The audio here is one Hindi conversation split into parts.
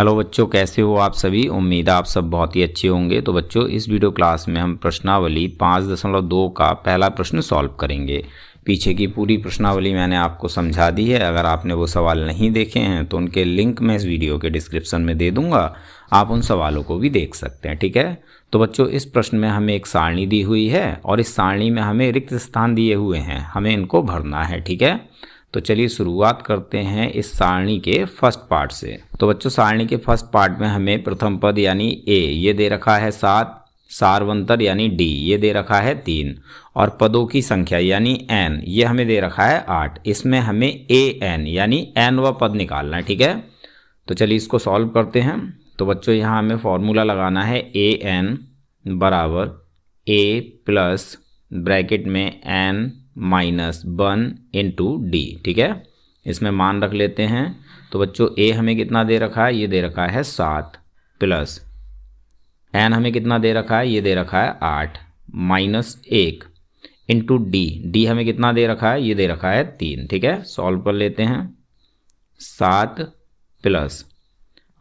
हेलो बच्चों, कैसे हो आप सभी। उम्मीद है आप सब बहुत ही अच्छे होंगे। तो बच्चों, इस वीडियो क्लास में हम प्रश्नावली 5.2 का पहला प्रश्न सॉल्व करेंगे। पीछे की पूरी प्रश्नावली मैंने आपको समझा दी है। अगर आपने वो सवाल नहीं देखे हैं तो उनके लिंक मैं इस वीडियो के डिस्क्रिप्शन में दे दूंगा, आप उन सवालों को भी देख सकते हैं। ठीक है। तो बच्चों, इस प्रश्न में हमें एक सारणी दी हुई है और इस सारणी में हमें रिक्त स्थान दिए हुए हैं, हमें इनको भरना है। ठीक है। तो चलिए शुरुआत करते हैं इस सारणी के फर्स्ट पार्ट से। तो बच्चों, सारणी के फर्स्ट पार्ट में हमें प्रथम पद यानी ए ये दे रखा है 7, सारवंतर यानी डी ये दे रखा है 3 और पदों की संख्या यानी एन ये हमें दे रखा है 8। इसमें हमें ए एन यानी एन व पद निकालना है। ठीक है। तो चलिए इसको सॉल्व करते हैं। तो बच्चों, यहाँ हमें फॉर्मूला लगाना है ए एन बराबर ए प्लस ब्रैकेट में एन माइनस 1 इंटू डी। ठीक है। इसमें मान रख लेते हैं। तो बच्चों, ए हमें कितना दे रखा है, ये दे रखा है 7 प्लस एन हमें कितना दे रखा है, ये दे रखा है 8 माइनस 1 इंटू डी। डी हमें कितना दे रखा है, ये दे रखा है 3। ठीक है। सॉल्व कर लेते हैं। 7 प्लस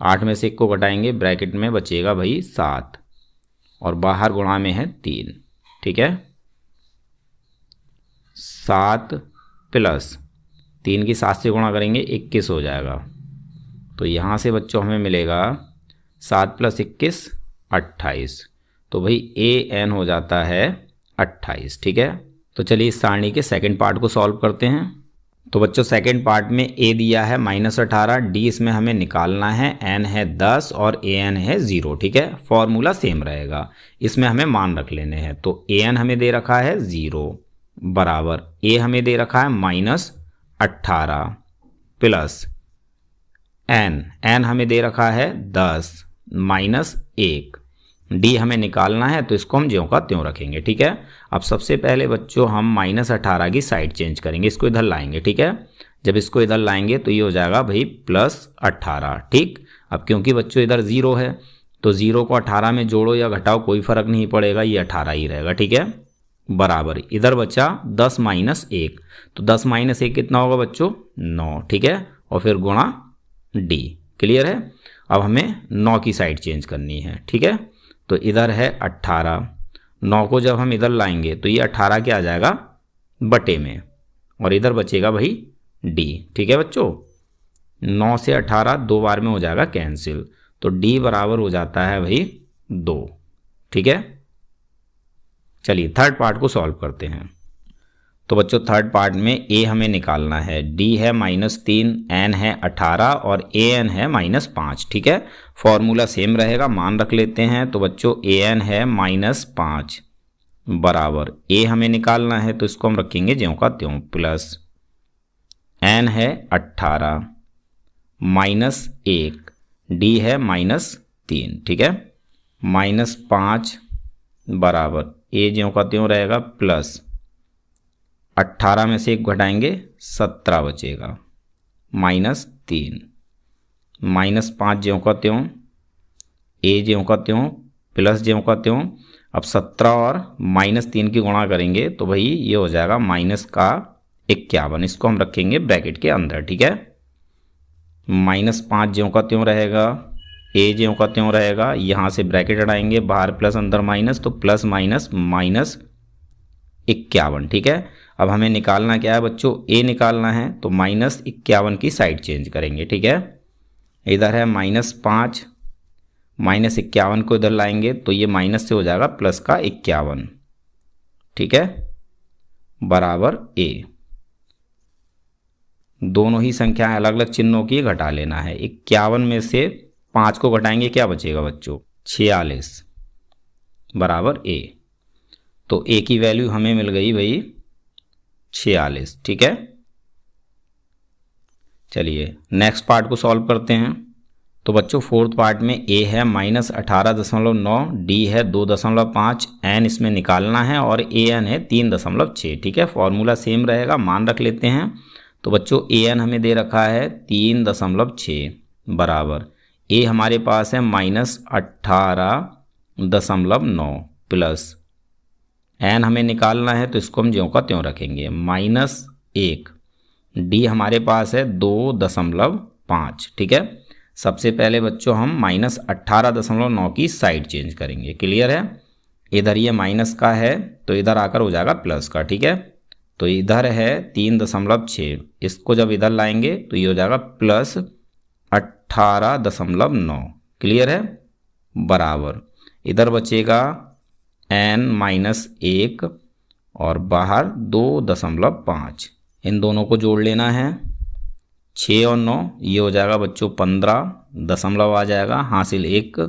8 में से 1 को घटाएंगे, ब्रैकेट में बचेगा भाई 7 और बाहर गुणा में है 3। ठीक है। 7 प्लस 3 की 7 से गुणा करेंगे 21 हो जाएगा। तो यहाँ से बच्चों हमें मिलेगा 7 प्लस 21 28। तो भाई ए एन हो जाता है 28। ठीक है। तो चलिए इस सारणी के सेकंड पार्ट को सॉल्व करते हैं। तो बच्चों, सेकंड पार्ट में ए दिया है -18, डी इसमें हमें निकालना है, एन है 10 और ए एन है 0। ठीक है। फॉर्मूला सेम रहेगा, इसमें हमें मान रख लेने हैं। तो ए एन हमें दे रखा है 0 बराबर ए हमें दे रखा है -18 प्लस एन हमें दे रखा है 10 माइनस 1। डी हमें निकालना है, तो इसको हम ज्यों का त्यों रखेंगे। ठीक है। अब सबसे पहले बच्चों हम -18 की साइड चेंज करेंगे, इसको इधर लाएंगे। ठीक है। जब इसको इधर लाएंगे तो ये हो जाएगा भाई +18। ठीक। अब क्योंकि बच्चों इधर 0 है तो 0 को 18 में जोड़ो या घटाओ कोई फर्क नहीं पड़ेगा, ये 18 ही रहेगा। ठीक है। बराबर इधर बचा 10 माइनस 1, तो 10 माइनस 1 कितना होगा बच्चों, 9। ठीक है। और फिर गुणा डी। क्लियर है। अब हमें 9 की साइड चेंज करनी है। ठीक है। तो इधर है 18, 9 को जब हम इधर लाएंगे तो ये 18 क्या आ जाएगा बटे में, और इधर बचेगा भाई डी। ठीक है बच्चों। 9 से 18 2 बार में हो जाएगा कैंसिल, तो डी बराबर हो जाता है भाई 2। ठीक है। चलिए थर्ड पार्ट को सॉल्व करते हैं। तो बच्चों, थर्ड पार्ट में ए हमें निकालना है, डी है -3, एन है 18 और ए एन है -5। ठीक है। फॉर्मूला सेम रहेगा, मान रख लेते हैं। तो बच्चों, ए एन है -5 बराबर ए हमें निकालना है, तो इसको हम रखेंगे ज्यों का त्यों प्लस एन है 18 -1 डी है -3। ठीक है। -5 बराबर ए ज्यों का त्यों रहेगा प्लस 18 में से 1 घटाएंगे 17 बचेगा -3 -5 ज्यों का त्यों ए ज्यों का त्यों प्लस ज्यों का त्यों। अब 17 और -3 की गुणा करेंगे तो भाई ये हो जाएगा -51। इसको हम रखेंगे ब्रैकेट के अंदर। ठीक है। -5 ज्यों का त्यों रहेगा, ए ज्यों का त्यों रहेगा, यहाँ से ब्रैकेट हटाएंगे, बाहर प्लस अंदर माइनस, तो प्लस माइनस -51। ठीक है। अब हमें निकालना क्या है बच्चों, ए निकालना है, तो -51 की साइड चेंज करेंगे। ठीक है। इधर है -5, -51 को इधर लाएंगे तो ये माइनस से हो जाएगा प्लस का 51। ठीक है। बराबर ए। दोनों ही संख्याएं अलग अलग चिन्हों की घटा लेना है। 51 में से 5 को घटाएंगे, क्या बचेगा बच्चों, 46 बराबर ए। तो ए की वैल्यू हमें मिल गई भाई 46। ठीक है। चलिए नेक्स्ट पार्ट को सॉल्व करते हैं। तो बच्चों, फोर्थ पार्ट में ए है -18.9, डी है 2.5, एन इसमें निकालना है और ए एन है 3.6। ठीक है। फॉर्मूला सेम रहेगा, मान रख लेते हैं। तो बच्चों, ए एन हमें दे रखा है 3.6 बराबर ए हमारे पास है -18.9 प्लस एन हमें निकालना है, तो इसको हम ज्यों का त्यों रखेंगे -1। डी हमारे पास है 2.5। ठीक है। सबसे पहले बच्चों हम -18.9 की साइड चेंज करेंगे। क्लियर है? इधर ये माइनस का है तो इधर आकर हो जाएगा प्लस का। ठीक है, तो इधर है 3.6, इसको जब इधर लाएंगे तो ये हो जाएगा +18.9। क्लियर है? बराबर इधर बचेगा n-1 और बाहर 2.5। इन दोनों को जोड़ लेना है। 6 और 9 ये हो जाएगा बच्चों 15, दशमलव आ जाएगा, हासिल 1,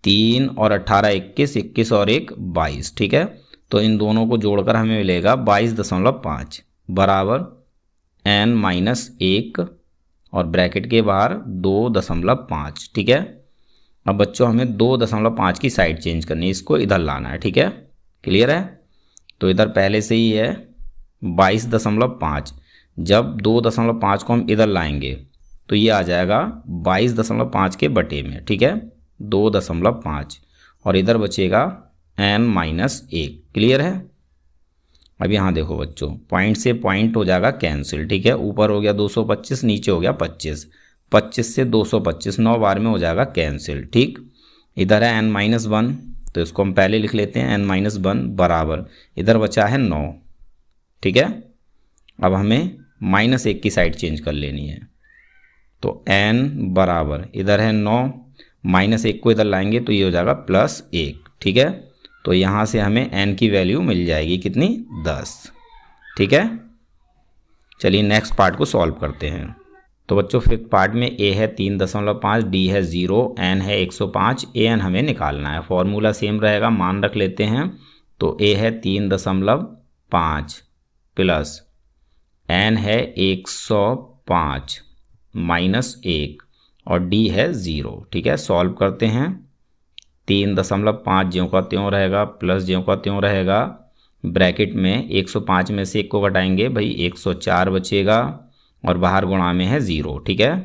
3 और 18 21, 21 और 1 22। ठीक है, तो इन दोनों को जोड़कर हमें मिलेगा 22.5 बराबर n-1 और ब्रैकेट के बाहर 2.5। ठीक है, अब बच्चों हमें 2.5 की साइड चेंज करनी है, इसको इधर लाना है। ठीक है, क्लियर है? तो इधर पहले से ही है 22.5, जब 2.5 को हम इधर लाएंगे तो ये आ जाएगा 22.5 के बटे में। ठीक है, 2.5 और इधर बचेगा n-1। क्लियर है? अब यहाँ देखो बच्चों, पॉइंट से पॉइंट हो जाएगा कैंसिल। ठीक है, ऊपर हो गया 225, नीचे हो गया 25, 25 से 225 9 बार में हो जाएगा कैंसिल। ठीक, इधर है n-1 तो इसको हम पहले लिख लेते हैं n-1 बराबर इधर बचा है 9। ठीक है, अब हमें -1 की साइड चेंज कर लेनी है, तो n बराबर इधर है 9, -1 को इधर लाएंगे तो ये हो जाएगा +1। ठीक है, तो यहाँ से हमें n की वैल्यू मिल जाएगी कितनी? 10। ठीक है, चलिए नेक्स्ट पार्ट को सॉल्व करते हैं। तो बच्चों फिफ्थ पार्ट में a है 3.5, d है 0, n है 105, an हमें निकालना है। फॉर्मूला सेम रहेगा, मान रख लेते हैं। तो a है 3.5 प्लस n है 105 -1 और d है 0। ठीक है, सॉल्व करते हैं। 3.5 ज्यों का त्यों रहेगा, प्लस ज्यों का त्यों रहेगा, ब्रैकेट में 105 में से 1 को घटाएंगे भाई 104 बचेगा और बाहर गुणा में है 0। ठीक है,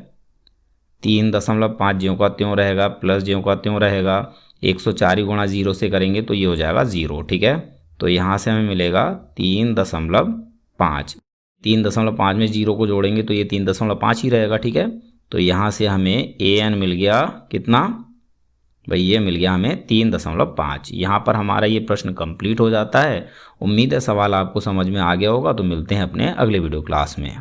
3.5 ज्यों का त्यों रहेगा, प्लस ज्यों का त्यों रहेगा, 104 ही गुणा 0 से करेंगे तो ये हो जाएगा 0। ठीक है, तो यहाँ से हमें मिलेगा 3.5। 3.5 में 0 को जोड़ेंगे तो ये 3.5 ही रहेगा। ठीक है, तो यहाँ से हमें an मिल गया कितना भाई? ये मिल गया हमें 3.5। यहाँ पर हमारा ये प्रश्न कंप्लीट हो जाता है। उम्मीद है सवाल आपको समझ में आ गया होगा। तो मिलते हैं अपने अगले वीडियो क्लास में।